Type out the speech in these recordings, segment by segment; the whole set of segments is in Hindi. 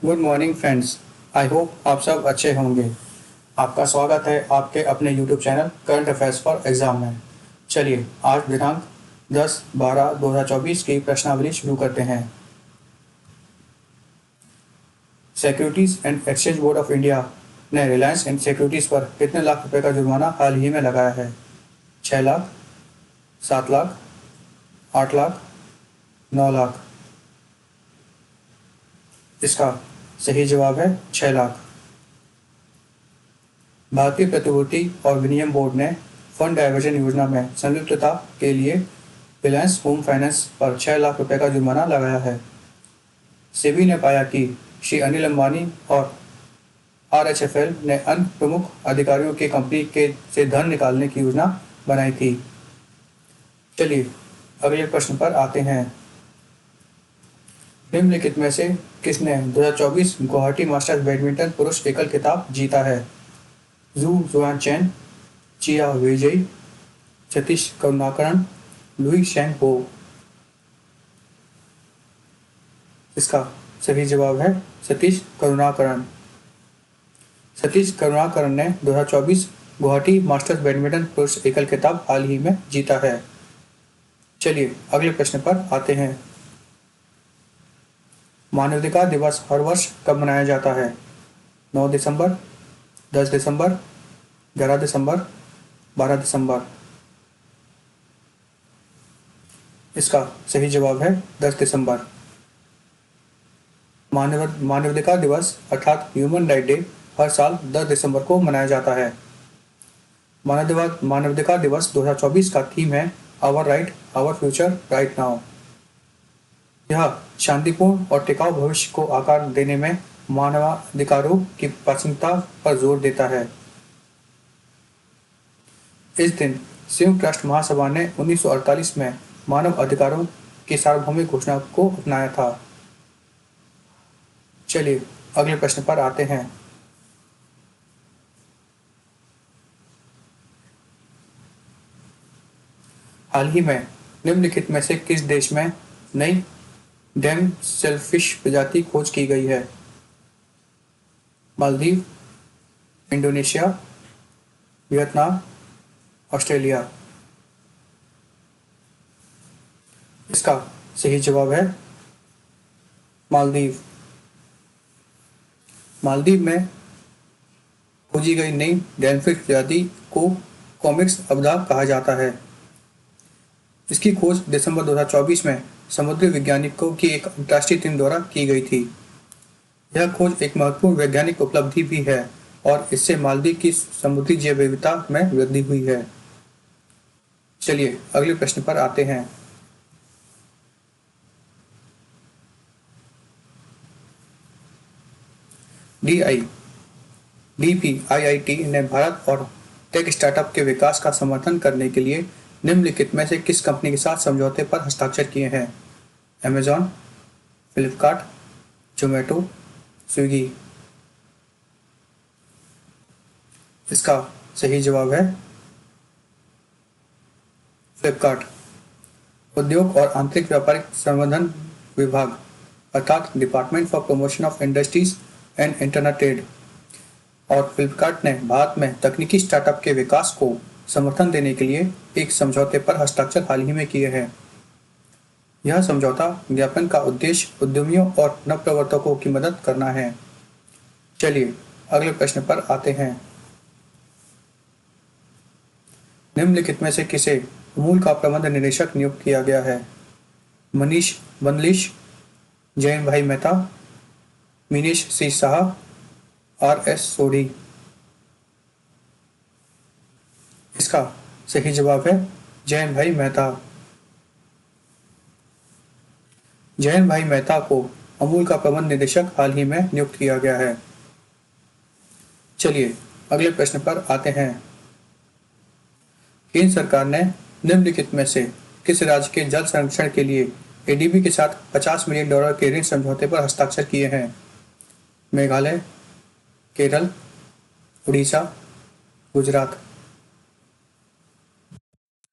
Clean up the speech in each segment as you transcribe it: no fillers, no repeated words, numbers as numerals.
Good morning friends. I hope आप सब अच्छे होंगे। आपका स्वागत है आपके अपने YouTube channel current affairs for exam में। चलिए आज दिनांक 10/12/2024 की प्रश्नावली शुरू करते हैं। Securities and exchange board of India ने रिलायंस एंड सिक्योरिटीज पर कितने लाख रुपए का जुर्माना हाल ही में लगाया है? 6 लाख, 7 लाख, 8 लाख, 9 लाख। इसका सही जवाब है 6 लाख। भारतीय प्रतिभूति और विनिमय बोर्ड ने फंड डायवर्जन योजना में संलिप्तता के लिए रिलायंस होम फाइनेंस पर 6 लाख रुपए का जुर्माना लगाया है। सेबी ने पाया कि श्री अनिल अंबानी और आरएचएफएल ने अन्य प्रमुख अधिकारियों की कंपनी के से धन निकालने की योजना बनाई थी। चलिए अगले प्रश्न पर आते हैं। निम्नलिखित में से किसने 2024 गुवाहाटी मास्टर्स बैडमिंटन पुरुष एकल खिताब जीता है? जू जुआन चैन, चिया विजय, सतीश करुणाकरण, लुई शेंग हो। इसका सही जवाब है सतीश करुणाकरण। सतीश करुणाकरण ने 2024 गुवाहाटी मास्टर्स बैडमिंटन पुरुष एकल खिताब हाल ही में जीता है। चलिए अगले प्रश्न पर आते हैं। मानवाधिकार दिवस हर वर्ष कब मनाया जाता है? 9 दिसंबर, 10 दिसंबर, 11 दिसंबर, 12 दिसंबर। इसका सही जवाब है 10 दिसंबर। मानवाधिकार दिवस अर्थात ह्यूमन राइट डे हर साल 10 दिसंबर को मनाया जाता है। मानवाधिकार दिवस 2024 का थीम है our right, our future, right now. यह शांतिपूर्ण और टिकाऊ भविष्य को आकार देने में मानवाधिकारों की प्राथमिकता पर जोर देता है। इस दिन संयुक्त राष्ट्र महासभा ने 1948 में मानव अधिकारों की सार्वभौमिक घोषणा को अपनाया था। चलिए अगले प्रश्न पर आते हैं। हाल ही में निम्नलिखित में से किस देश में नई डैम सेलफिश प्रजाति खोज की गई है? Maldives, Indonesia, Vietnam, Australia. इसका सही जवाब है मालदीव। मालदीव में खोजी गई नई डैमफिश प्रजाति को कॉमिक्स अब्दा कहा जाता है। इसकी खोज दिसंबर 2024 में समुद्री वैज्ञानिकों की एक अंतर्राष्ट्रीय टीम द्वारा की गई थी। यह खोज एक महत्वपूर्ण वैज्ञानिक उपलब्धि भी है और इससे मालदीव की समुद्री जैव विविधता में वृद्धि हुई है। चलिए अगले प्रश्न पर आते हैं। डीपीआईआईटी ने भारत और टेक स्टार्टअप के विकास का समर्थन करने के लिए निम्नलिखित में से किस कंपनी के साथ समझौते पर हस्ताक्षर किए हैं? Amazon, Flipkart, Zomato, Swiggy. इसका सही जवाब है फ्लिपकार्ट। उद्योग और आंतरिक व्यापारिक संवर्धन विभाग अर्थात department for promotion of industries and internet trade और फ्लिपकार्ट ने भारत में तकनीकी स्टार्टअप के विकास को समर्थन देने के लिए एक समझौते पर हस्ताक्षर हाल ही में किए हैं। यह समझौता ज्ञापन का उद्देश्य उद्यमियों और नवप्रवर्तकों की मदद करना है। चलिए अगले प्रश्न पर आते हैं। निम्नलिखित में से किसे अमूल का प्रबंध निदेशक नियुक्त किया गया है? मनीष बंदलिश, जयंत भाई मेहता, मिनेश सी शाह, आर.एस. सोढ़ी। इसका सही जवाब है जयंत भाई मेहता। जयंत भाई मेहता को अमूल का प्रबंध निदेशक हाल ही में नियुक्त किया गया है। चलिए अगले प्रश्न पर आते हैं। केंद्र सरकार ने निम्नलिखित में से किस राज्य के जल संरक्षण के लिए एडीबी के साथ $50 मिलियन के ऋण समझौते पर हस्ताक्षर किए हैं? मेघालय, केरल, उड़ीसा, गुजरात।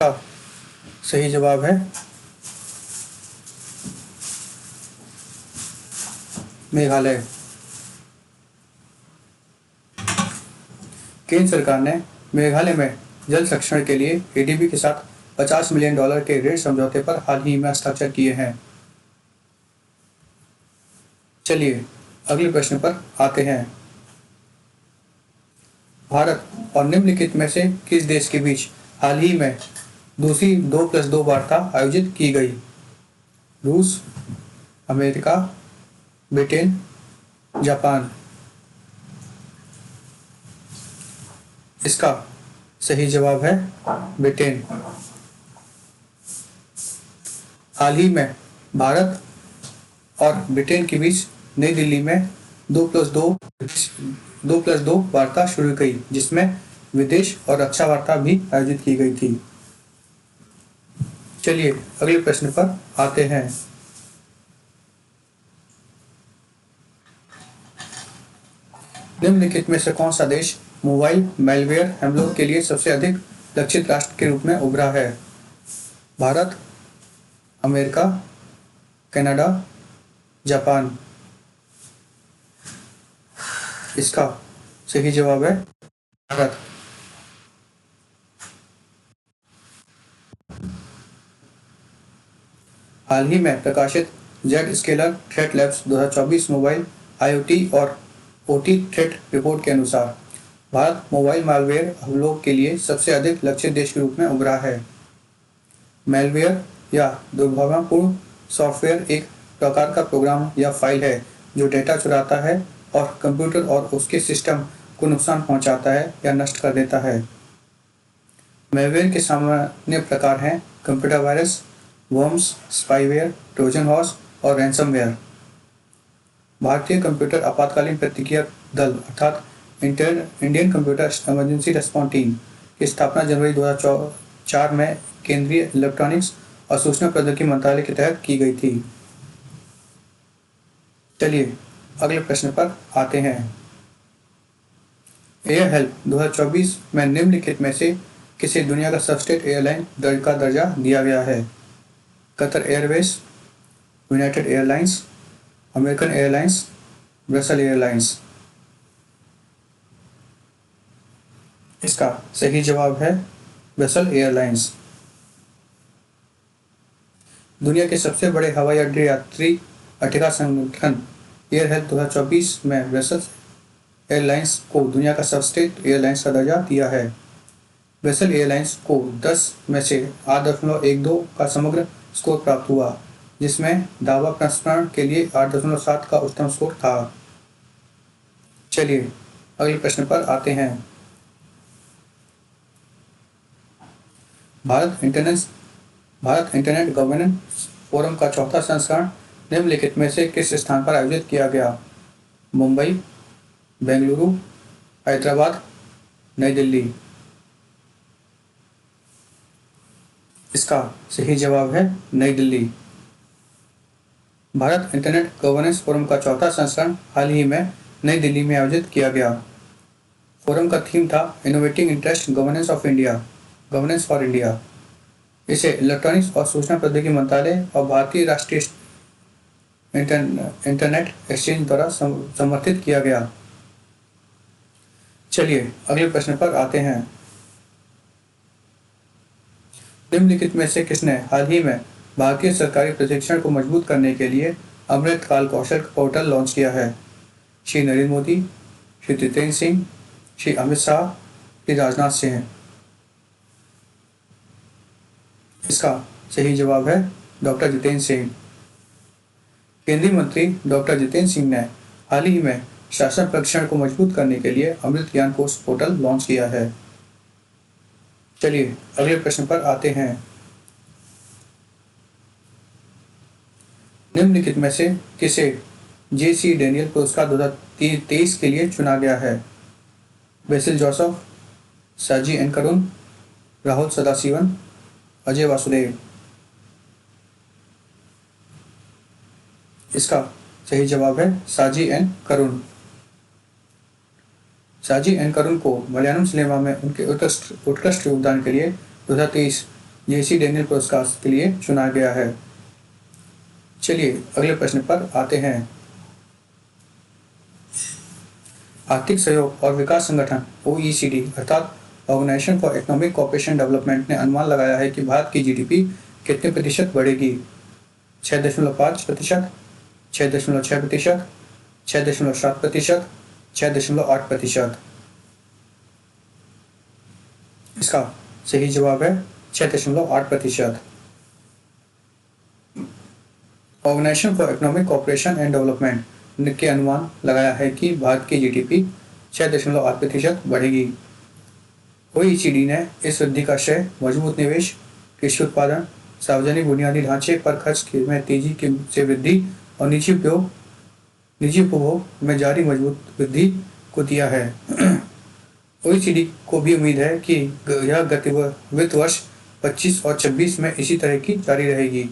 का सही जवाब है मेघालय। केंद्र सरकार ने मेघालय में जल संरक्षण के लिए एडीबी के साथ $50 मिलियन के ऋण समझौते पर हाल ही में हस्ताक्षर किए हैं। चलिए अगले प्रश्न पर आते हैं। भारत और निम्नलिखित में से किस देश के बीच हाल ही में दूसरी 2+2 वार्ता आयोजित की गई? रूस, अमेरिका, ब्रिटेन, जापान। इसका सही जवाब है ब्रिटेन। हाल ही में भारत और ब्रिटेन के बीच नई दिल्ली में 2+2 वार्ता शुरू की, जिसमें विदेश और रक्षा वार्ता भी आयोजित की गई थी। चलिए अगले प्रश्न पर आते हैं। निम्नलिखित में से कौन सा देश मोबाइल मैलवेयर हमलों के लिए सबसे अधिक लक्षित राष्ट्र के रूप में उभरा है? Bharat, America, Canada, Japan. इसका सही जवाब है भारत। हाल ही में प्रकाशित Z scalar threat labs 2024 mobile IoT और ओटी थ्रेट रिपोर्ट के अनुसार भारत मोबाइल मालवेयर हमलों के लिए सबसे अधिक लक्षित देश के रूप में उभरा है। मैलवेयर या दुर्भावनापूर्ण सॉफ्टवेयर एक प्रकार का प्रोग्राम या फाइल है जो डेटा चुराता है और कंप्यूटर और उसके सिस्टम को नुकसान पहुंचाता है या नष्ट कर देता है। मैलवेयर के सामान्य प्रकार हैं computer virus, worms, spyware, Trojan horse और रैंसमवेयर। भारतीय कंप्यूटर आपातकालीन प्रतिक्रिया दल अर्थात Indian computer emergency response team की स्थापना जनवरी 2004 में केंद्रीय इलेक्ट्रॉनिक्स और सूचना प्रौद्योगिकी मंत्रालय के तहत की गई थी। चलिए अगले प्रश्न पर आते हैं। एयर हेल्प 2024 में निम्नलिखित में से किसे दुनिया का सर्वश्रेष्ठ एयरलाइन का दर्जा दिया गया है? Qatar Airways, United airlines, American airlines, Brussel airlines. इसका सही जवाब है ब्रसेल एयरलाइंस। दुनिया के सबसे बड़े हवाई अड्डे यात्री अट्टिका संगठन एयर हेल्प 2024 में ब्रसेल एयरलाइंस को दुनिया का सर्वश्रेष्ठ एयरलाइंस का दर्जा दिया है। ब्रसेल एयरलाइंस को 10 में से 8.12 का समग्र स्कोर प्राप्त हुआ, जिसमें दावा प्रसंस्करण के लिए 8.7 का उच्चतम स्कोर था। चलिए अगले प्रश्न पर आते हैं। भारत इंटरनेट गवर्नेंस फोरम का चौथा संस्करण निम्नलिखित में से किस स्थान पर आयोजित किया गया? मुंबई, बेंगलुरु, हैदराबाद, नई दिल्ली। इसका सही जवाब है नई Delhi. Bharat internet governance forum का चौथा संस्करण हाल ही में नई दिल्ली में आयोजित किया गया। फोरम का थीम था innovating interest governance for India. इसे इलेक्ट्रॉनिक्स और सूचना प्रौद्योगिकी मंत्रालय और भारतीय राष्ट्रीय इंटरनेट एक्सचेंज द्वारा समर्थित किया गया। चलिए अगले प्रश्न पर आते हैं। निम्नलिखित में से किसने हाल ही में भारतीय सरकारी प्रशिक्षण को मजबूत करने के लिए अमृतकाल कौशल पोर्टल लॉन्च किया है? श्री नरेंद्र मोदी, श्री जितेंद्र सिंह, श्री अमित शाह, श्री राजनाथ सिंह। इसका सही जवाब है डॉक्टर जितेंद्र सिंह। केंद्रीय मंत्री डॉक्टर जितेंद्र सिंह ने हाल ही में शासन प्रशिक्षण को मजबूत करने के लिए अमृत ज्ञान कोश पोर्टल लॉन्च किया है। चलिए अगले प्रश्न पर आते हैं। निम्नलिखित में से किसे जेसी डेनियल पुरस्कार 2023 के लिए चुना गया है? बेसिल जोसेफ, साजी एन करुण, राहुल सदाशिवन, अजय वासुदेव। इसका सही जवाब है साजी एन करुण। साजी एन करुण को मलयालम सिनेमा में उनके उत्कृष्ट योगदान के लिए 2023 जेसी डेनियल पुरस्कार के लिए चुना गया है। चलिए अगले प्रश्न पर आते हैं। आर्थिक सहयोग और विकास संगठन OECD अर्थात organisation for economic cooperation development ने अनुमान लगाया है कि भारत की जीडीपी कितने प्रतिशत बढ़ेगी? 6.5%, 6.6%, 6.7%, 6.8%। इसका सही जवाब है 6.8%। Organisation for economic cooperation and development ने अनुमान लगाया है कि भारत की जीडीपी 6.8% बढ़ेगी। OECD ने इस वृद्धि का श्रेय मजबूत निवेश, कृषि उत्पादन, सार्वजनिक बुनियादी ढांचे पर खर्च में तेजी से वृद्धि और निजी उपभोग में जारी मजबूत वृद्धि को दिया है। OECD को भी उम्मीद है कि यह गति वित्त वर्ष 25 और 26 में इसी तरह की जारी रहेगी।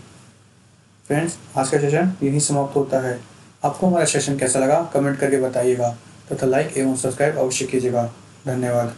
फ्रेंड्स, आज का सेशन यही समाप्त होता है। आपको हमारा सेशन कैसा लगा कमेंट करके बताइएगा तथा लाइक एवं सब्सक्राइब अवश्य कीजिएगा। धन्यवाद।